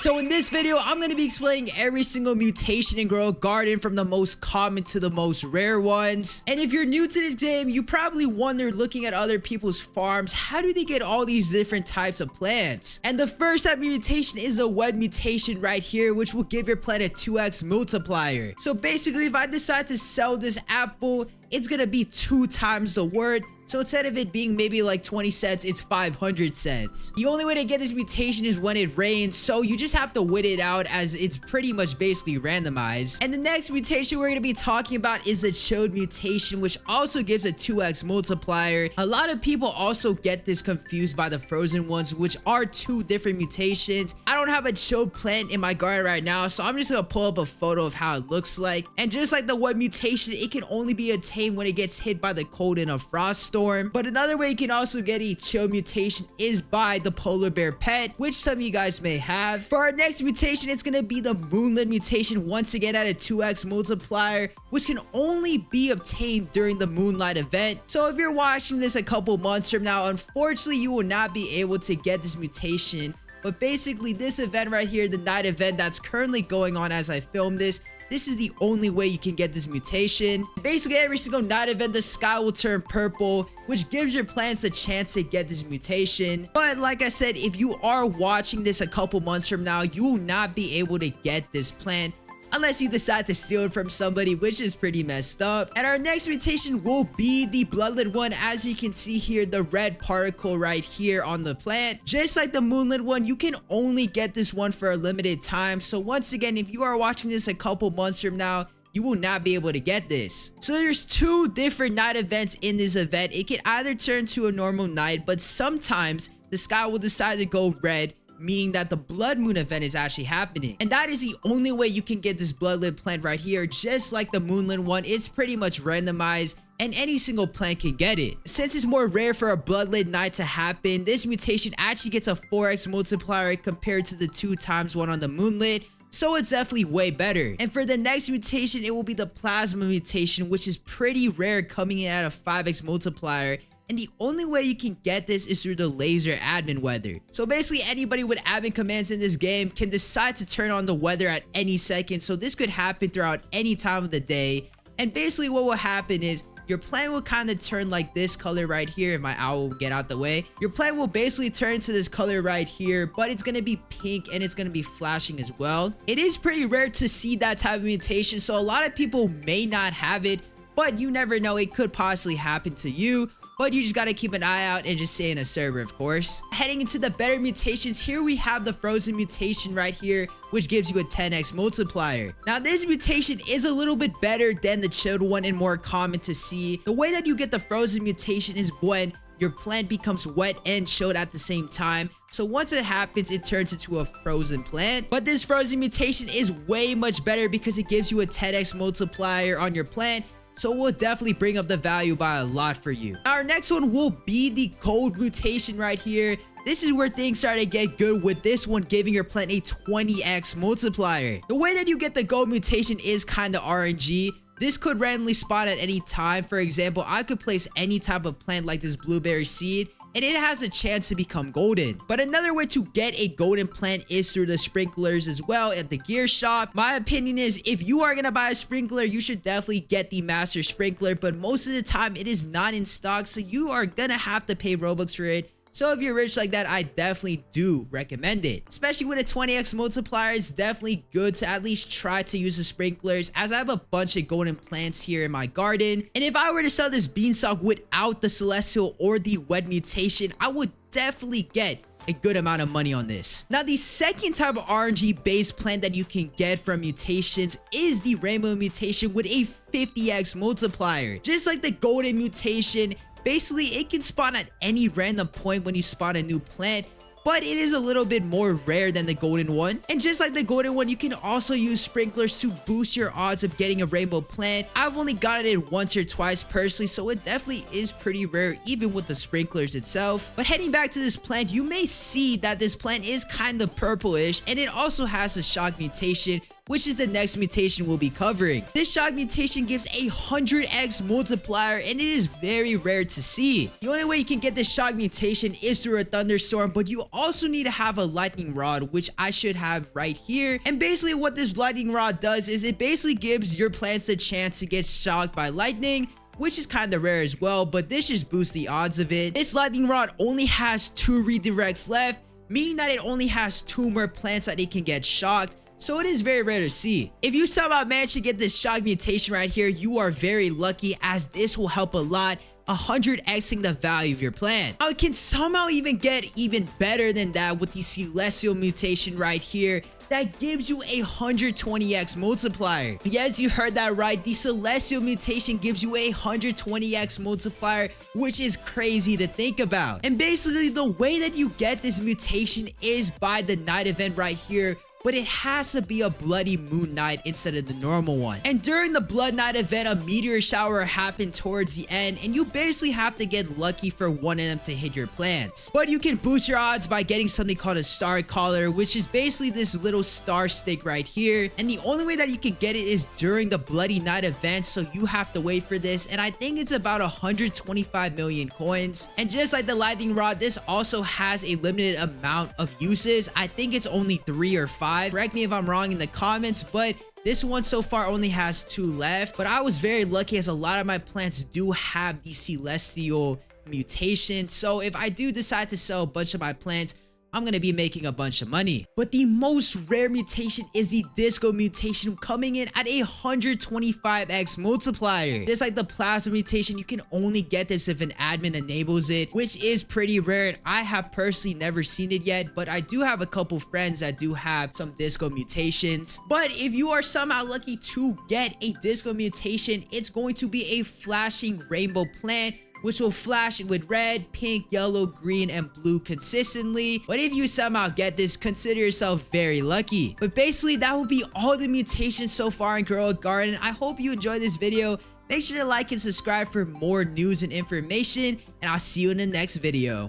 So in this video, I'm going to be explaining every single mutation in Grow a Garden from the most common to the most rare ones. And if you're new to this game, you probably wonder, looking at other people's farms, how do they get all these different types of plants? And the first type of mutation is a wet mutation right here, which will give your plant a 2x multiplier. So basically, if I decide to sell this apple, it's gonna be 2 times the worth. So instead of it being maybe like 20 cents, it's 500 cents. The only way to get this mutation is when it rains, so you just have to wait it out, as it's pretty much basically randomized. And the next mutation we're gonna be talking about is the chilled mutation, which also gives a 2x multiplier. A lot of people also get this confused by the frozen ones, which are 2 different mutations. I don't have a chilled plant in my garden right now, so I'm just gonna pull up a photo of how it looks like. And just like the wet mutation, it can only be attained when it gets hit by the cold in a frost storm. But another way you can also get a chill mutation is by the polar bear pet, which some of you guys may have. For our next mutation, it's gonna be the moonlit mutation, once again at a 2x multiplier, which can only be obtained during the moonlight event. So if you're watching this a couple months from now, unfortunately you will not be able to get this mutation. But basically, this event right here, the night event that's currently going on as I film this is the only way you can get this mutation. Basically, every single night event, the sky will turn purple, which gives your plants a chance to get this mutation. But like I said, if you are watching this a couple months from now, you will not be able to get this plant unless you decide to steal it from somebody, which is pretty messed up. And our next mutation will be the bloodlet one. As you can see here, the red particle right here on the plant. Just like the moonlit one, you can only get this one for a limited time. So once again, if you are watching this a couple months from now, you will not be able to get this. So there's 2 different night events in this event. It can either turn to a normal night, but sometimes the sky will decide to go red, meaning that the blood moon event is actually happening. And that is the only way you can get this bloodlit plant right here. Just like the moonlit one, it's pretty much randomized and any single plant can get it. Since it's more rare for a bloodlit night to happen, this mutation actually gets a 4x multiplier compared to the 2 times one on the moonlit. So it's definitely way better. And for the next mutation, it will be the plasma mutation, which is pretty rare, coming in at a 5x multiplier. And the only way you can get this is through the laser admin weather. So basically, anybody with admin commands in this game can decide to turn on the weather at any second. So this could happen throughout any time of the day. And basically what will happen is your plant will kind of turn like this color right here. If my owl will get out the way, your plant will basically turn to this color right here, but it's going to be pink and it's going to be flashing as well. It is pretty rare to see that type of mutation, so a lot of people may not have it, but you never know, it could possibly happen to you. But you just gotta keep an eye out and just stay in a server, of course. Heading into the better mutations, here we have the frozen mutation right here, which gives you a 10x multiplier. Now this mutation is a little bit better than the chilled one and more common to see. The way that you get the frozen mutation is when your plant becomes wet and chilled at the same time. So once it happens, it turns into a frozen plant. But this frozen mutation is way much better because it gives you a 10x multiplier on your plant. So it will definitely bring up the value by a lot for you. Our next one will be the cold mutation right here. This is where things start to get good, with this one giving your plant a 20x multiplier. The way that you get the gold mutation is kind of RNG. This could randomly spawn at any time. For example, I could place any type of plant like this blueberry seed, and it has a chance to become golden. But another way to get a golden plant is through the sprinklers as well at the gear shop. My opinion is, if you are gonna buy a sprinkler, you should definitely get the master sprinkler, but most of the time it is not in stock, so you are gonna have to pay Robux for it. So if you're rich like that, I definitely do recommend it. Especially with a 20x multiplier, it's definitely good to at least try to use the sprinklers, as I have a bunch of golden plants here in my garden. And if I were to sell this beanstalk without the celestial or the wet mutation, I would definitely get a good amount of money on this. Now, the second type of RNG based plant that you can get from mutations is the rainbow mutation with a 50x multiplier. Just like the golden mutation, basically it can spawn at any random point when you spawn a new plant, but it is a little bit more rare than the golden one. And just like the golden one, you can also use sprinklers to boost your odds of getting a rainbow plant. I've only gotten it once or twice personally, so it definitely is pretty rare even with the sprinklers itself. But heading back to this plant, you may see that this plant is kind of purplish, and it also has a shock mutation, which is the next mutation we'll be covering. This shock mutation gives a 100x multiplier, and it is very rare to see. The only way you can get this shock mutation is through a thunderstorm, but you also need to have a lightning rod, which I should have right here. And basically what this lightning rod does is it basically gives your plants a chance to get shocked by lightning, which is kind of rare as well, but this just boosts the odds of it. This lightning rod only has 2 redirects left, meaning that it only has 2 more plants that it can get shocked. So it is very rare to see. If you somehow manage to get this shock mutation right here, you are very lucky, as this will help a lot, 100xing the value of your plant. Now it can somehow even get even better than that with the celestial mutation right here that gives you a 120x multiplier. Yes, you heard that right. The celestial mutation gives you a 120x multiplier, which is crazy to think about. And basically the way that you get this mutation is by the night event right here, but it has to be a bloody moon night instead of the normal one. And during the blood night event, a meteor shower happened towards the end, and you basically have to get lucky for one of them to hit your plants. But you can boost your odds by getting something called a star collar, which is basically this little star stick right here. And the only way that you can get it is during the bloody night event, so you have to wait for this. And I think it's about 125 million coins. And just like the lightning rod, this also has a limited amount of uses. I think it's only 3 or 5. Correct me if I'm wrong in the comments, but this one so far only has 2 left. But I was very lucky, as a lot of my plants do have the celestial mutation. So if I do decide to sell a bunch of my plants, I'm gonna be making a bunch of money. But the most rare mutation is the disco mutation, coming in at a 125x multiplier. Just like the plasma mutation, you can only get this if an admin enables it, which is pretty rare, and I have personally never seen it yet, but I do have a couple friends that do have some disco mutations. But if you are somehow lucky to get a disco mutation, it's going to be a flashing rainbow plant, which will flash with red, pink, yellow, green, and blue consistently. But if you somehow get this, consider yourself very lucky. But basically, that will be all the mutations so far in Grow a Garden. I hope you enjoyed this video. Make sure to like and subscribe for more news and information, and I'll see you in the next video.